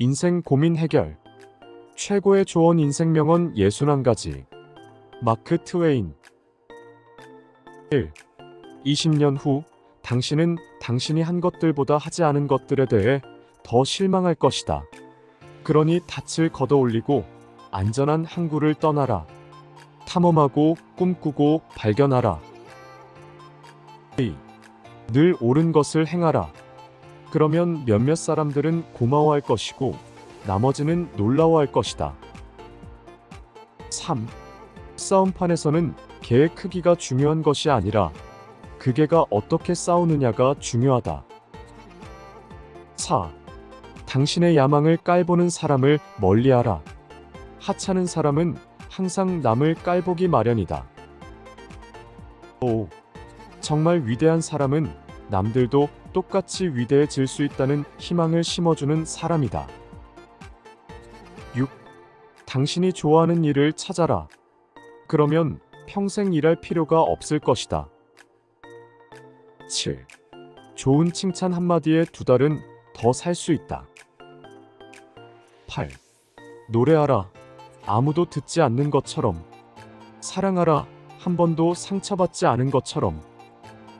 인생 고민 해결. 최고의 조언 인생 명언 61가지. 마크 트웨인. 1. 20년 후 당신은 당신이 한 것들보다 하지 않은 것들에 대해 더 실망할 것이다. 그러니 닻을 걷어올리고 안전한 항구를 떠나라. 탐험하고 꿈꾸고 발견하라. 2. 늘 옳은 것을 행하라. 그러면 몇몇 사람들은 고마워할 것이고 나머지는 놀라워할 것이다. 3. 싸움판에서는 개의 크기가 중요한 것이 아니라 그 개가 어떻게 싸우느냐가 중요하다. 4. 당신의 야망을 깔보는 사람을 멀리하라. 하찮은 사람은 항상 남을 깔보기 마련이다. 5. 정말 위대한 사람은 남들도 똑같이 위대해질 수 있다는 희망을 심어주는 사람이다. 6. 당신이 좋아하는 일을 찾아라. 그러면 평생 일할 필요가 없을 것이다. 7. 좋은 칭찬 한마디에 2달은 더 살 수 있다. 8. 노래하라. 아무도 듣지 않는 것처럼. 사랑하라. 한 번도 상처받지 않은 것처럼.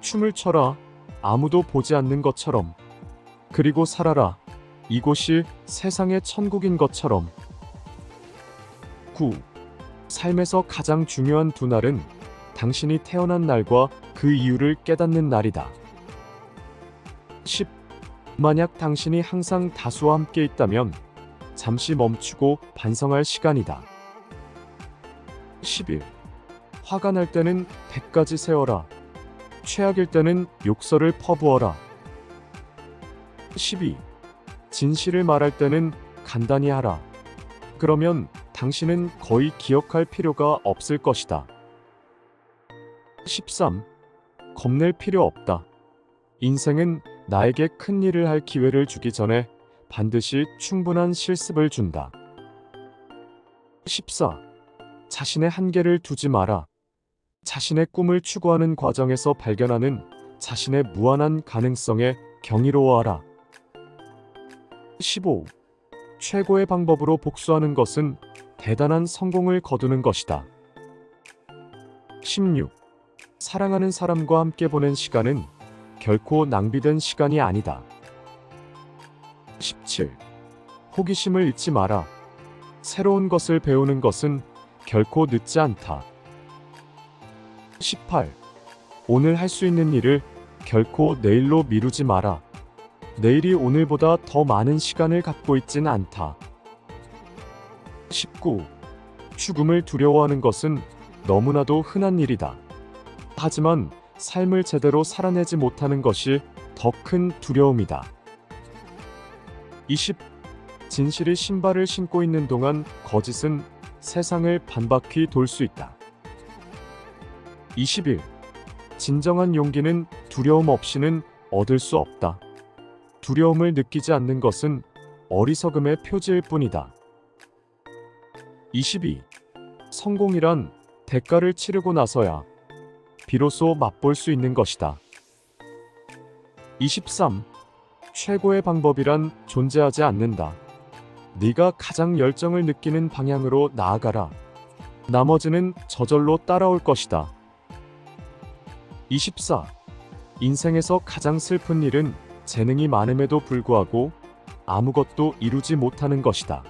춤을 춰라. 아무도 보지 않는 것처럼. 그리고 살아라. 이곳이 세상의 천국인 것처럼. 9. 삶에서 가장 중요한 2날은 당신이 태어난 날과 그 이유를 깨닫는 날이다. 10. 만약 당신이 항상 다수와 함께 있다면 잠시 멈추고 반성할 시간이다. 11. 화가 날 때는 100가지 세어라. 최악일 때는 욕설을 퍼부어라. 12. 진실을 말할 때는 간단히 하라. 그러면 당신은 거의 기억할 필요가 없을 것이다. 13. 겁낼 필요 없다. 인생은 나에게 큰 일을 할 기회를 주기 전에 반드시 충분한 실습을 준다. 14. 자신의 한계를 두지 마라. 자신의 꿈을 추구하는 과정에서 발견하는 자신의 무한한 가능성에 경이로워하라. 15. 최고의 방법으로 복수하는 것은 대단한 성공을 거두는 것이다. 16. 사랑하는 사람과 함께 보낸 시간은 결코 낭비된 시간이 아니다. 17. 호기심을 잊지 마라. 새로운 것을 배우는 것은 결코 늦지 않다. 18. 오늘 할 수 있는 일을 결코 내일로 미루지 마라. 내일이 오늘보다 더 많은 시간을 갖고 있진 않다. 19. 죽음을 두려워하는 것은 너무나도 흔한 일이다. 하지만 삶을 제대로 살아내지 못하는 것이 더 큰 두려움이다. 20. 진실이 신발을 신고 있는 동안 거짓은 세상을 반바퀴 돌 수 있다. 21. 진정한 용기는 두려움 없이는 얻을 수 없다. 두려움을 느끼지 않는 것은 어리석음의 표지일 뿐이다. 22. 성공이란 대가를 치르고 나서야 비로소 맛볼 수 있는 것이다. 23. 최고의 방법이란 존재하지 않는다. 네가 가장 열정을 느끼는 방향으로 나아가라. 나머지는 저절로 따라올 것이다. 24. 인생에서 가장 슬픈 일은 재능이 많음에도 불구하고 아무것도 이루지 못하는 것이다.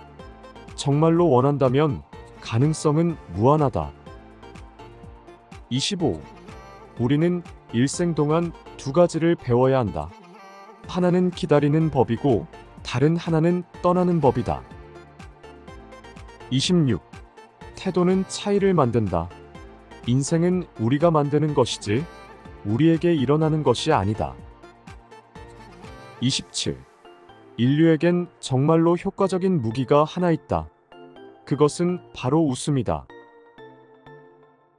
정말로 원한다면 가능성은 무한하다. 25. 우리는 일생 동안 2가지를 배워야 한다. 하나는 기다리는 법이고 다른 하나는 떠나는 법이다. 26. 태도는 차이를 만든다. 인생은 우리가 만드는 것이지 우리에게 일어나는 것이 아니다. 27. 인류에겐 정말로 효과적인 무기가 하나 있다. 그것은 바로 웃음이다.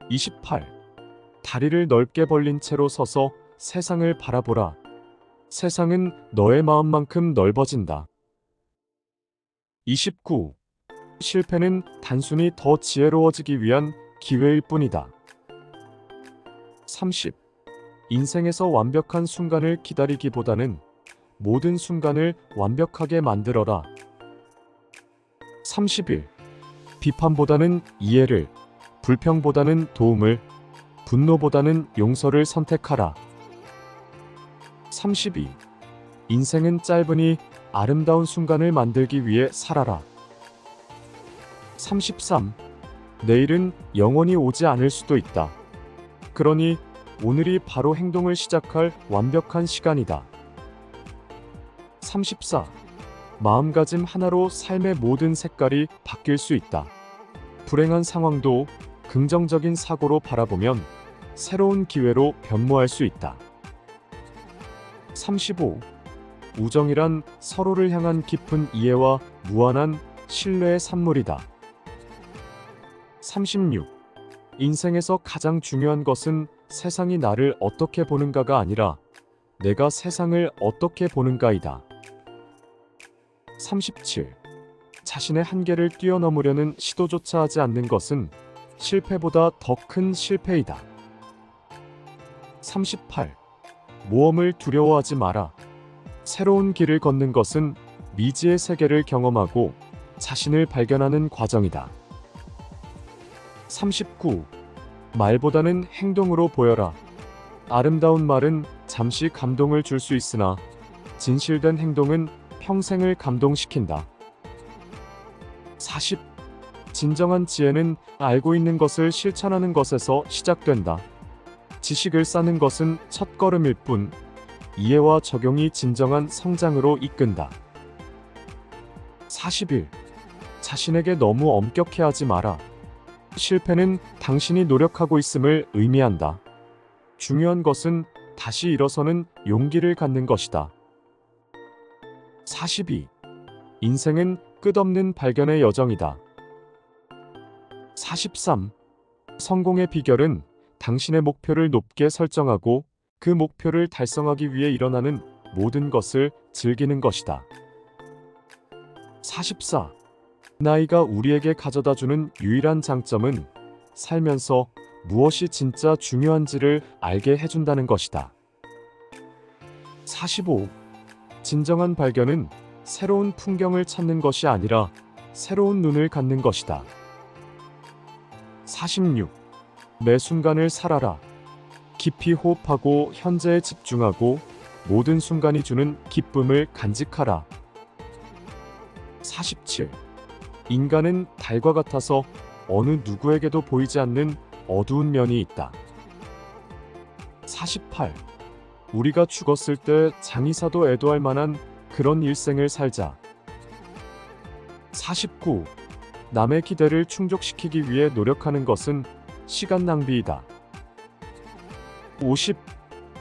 28. 다리를 넓게 벌린 채로 서서 세상을 바라보라. 세상은 너의 마음만큼 넓어진다. 29. 실패는 단순히 더 지혜로워지기 위한 기회일 뿐이다. 30. 인생에서 완벽한 순간을 기다리기보다는 모든 순간을 완벽하게 만들어라. 30일. 비판보다는 이해를, 불평보다는 도움을, 분노보다는 용서를 선택하라. 32. 인생은 짧으니 아름다운 순간을 만들기 위해 살아라. 33. 내일은 영원히 오지 않을 수도 있다. 그러니 오늘이 바로 행동을 시작할 완벽한 시간이다. 34. 마음가짐 하나로 삶의 모든 색깔이 바뀔 수 있다. 불행한 상황도 긍정적인 사고로 바라보면 새로운 기회로 변모할 수 있다. 35. 우정이란 서로를 향한 깊은 이해와 무한한 신뢰의 산물이다. 36. 인생에서 가장 중요한 것은 세상이 나를 어떻게 보는가가 아니라 내가 세상을 어떻게 보는가이다. 37. 자신의 한계를 뛰어넘으려는 시도조차 하지 않는 것은 실패보다 더 큰 실패이다. 38. 모험을 두려워하지 마라. 새로운 길을 걷는 것은 미지의 세계를 경험하고 자신을 발견하는 과정이다. 39. 말보다는 행동으로 보여라. 아름다운 말은 잠시 감동을 줄 수 있으나 진실된 행동은 평생을 감동시킨다. 40. 진정한 지혜는 알고 있는 것을 실천하는 것에서 시작된다. 지식을 쌓는 것은 첫걸음일 뿐, 이해와 적용이 진정한 성장으로 이끈다. 41. 자신에게 너무 엄격해하지 마라. 실패는 당신이 노력하고 있음을 의미한다. 중요한 것은 다시 일어서는 용기를 갖는 것이다. 42. 인생은 끝없는 발견의 여정이다. 43. 성공의 비결은 당신의 목표를 높게 설정하고 그 목표를 달성하기 위해 일어나는 모든 것을 즐기는 것이다. 44. 나이가 우리에게 가져다주는 유일한 장점은 살면서 무엇이 진짜 중요한지를 알게 해준다는 것이다. 45. 진정한 발견은 새로운 풍경을 찾는 것이 아니라 새로운 눈을 갖는 것이다. 46. 매 순간을 살아라. 깊이 호흡하고 현재에 집중하고 모든 순간이 주는 기쁨을 간직하라. 47. 인간은 달과 같아서 어느 누구에게도 보이지 않는 어두운 면이 있다. 48. 우리가 죽었을 때 장의사도 애도할 만한 그런 일생을 살자. 49. 남의 기대를 충족시키기 위해 노력하는 것은 시간 낭비이다. 50.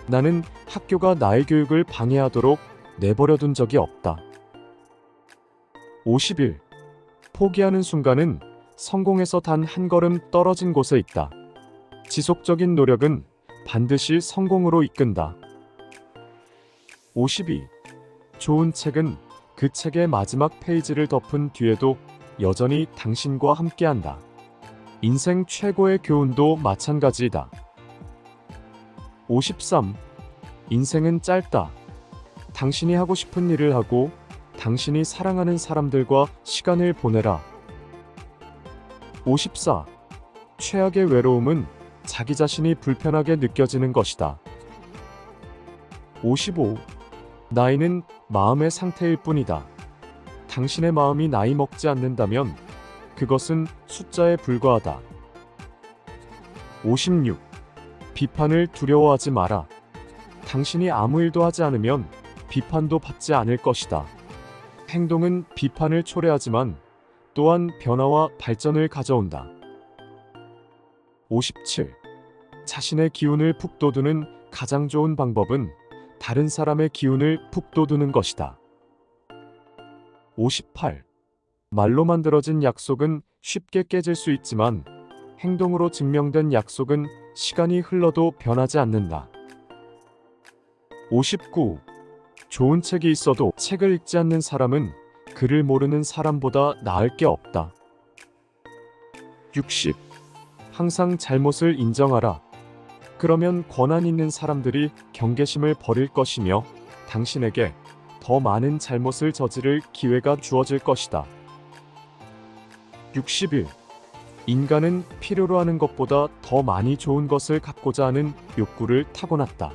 나는 학교가 나의 교육을 방해하도록 내버려둔 적이 없다. 51. 포기하는 순간은 성공에서 단 한 걸음 떨어진 곳에 있다. 지속적인 노력은 반드시 성공으로 이끈다. 52. 좋은 책은 그 책의 마지막 페이지를 덮은 뒤에도 여전히 당신과 함께한다. 인생 최고의 교훈도 마찬가지이다. 53. 인생은 짧다. 당신이 하고 싶은 일을 하고 당신이 사랑하는 사람들과 시간을 보내라. 54. 최악의 외로움은 자기 자신이 불편하게 느껴지는 것이다. 55. 나이는 마음의 상태일 뿐이다. 당신의 마음이 나이 먹지 않는다면 그것은 숫자에 불과하다. 56. 비판을 두려워하지 마라. 당신이 아무 일도 하지 않으면 비판도 받지 않을 것이다. 행동은 비판을 초래하지만 또한 변화와 발전을 가져온다. 57. 자신의 기운을 푹 돋우는 가장 좋은 방법은 다른 사람의 기운을 푹 돋우는 것이다. 58. 말로 만들어진 약속은 쉽게 깨질 수 있지만 행동으로 증명된 약속은 시간이 흘러도 변하지 않는다. 59. 좋은 책이 있어도 책을 읽지 않는 사람은 글을 모르는 사람보다 나을 게 없다. 60. 항상 잘못을 인정하라. 그러면 권한 있는 사람들이 경계심을 버릴 것이며 당신에게 더 많은 잘못을 저지를 기회가 주어질 것이다. 61. 인간은 필요로 하는 것보다 더 많이 좋은 것을 갖고자 하는 욕구를 타고났다.